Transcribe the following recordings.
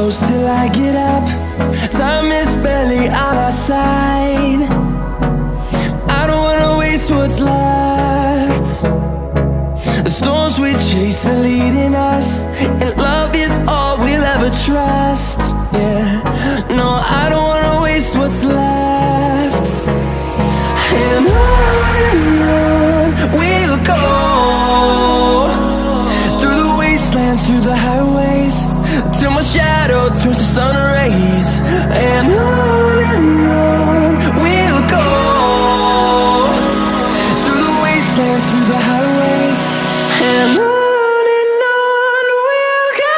close till I get up. Time is barely on our side. I don't wanna waste what's left. The storms we chase are leading us, and love is all we'll ever trust. Yeah, no, I don't wanna waste what's left. And on we'll go, through the wastelands, through the highways, till my shadow turns to sun rays. And on we'll go, through the wastelands, through the highways, and on we'll go.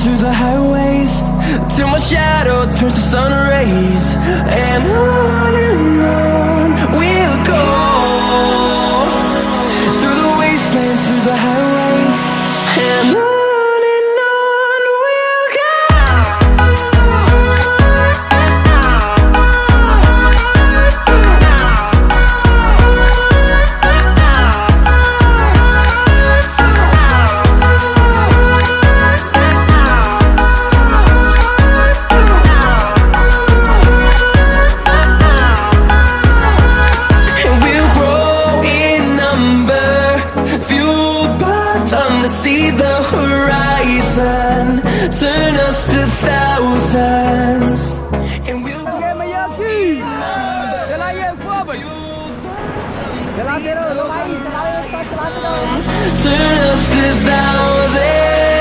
Through the highways, till my shadow turns to sun rays. And on we'll go, through the wastelands, through the highways, and on we'll go. See the horizon, turn us to thousands, and we'll go. Turn us to thousands.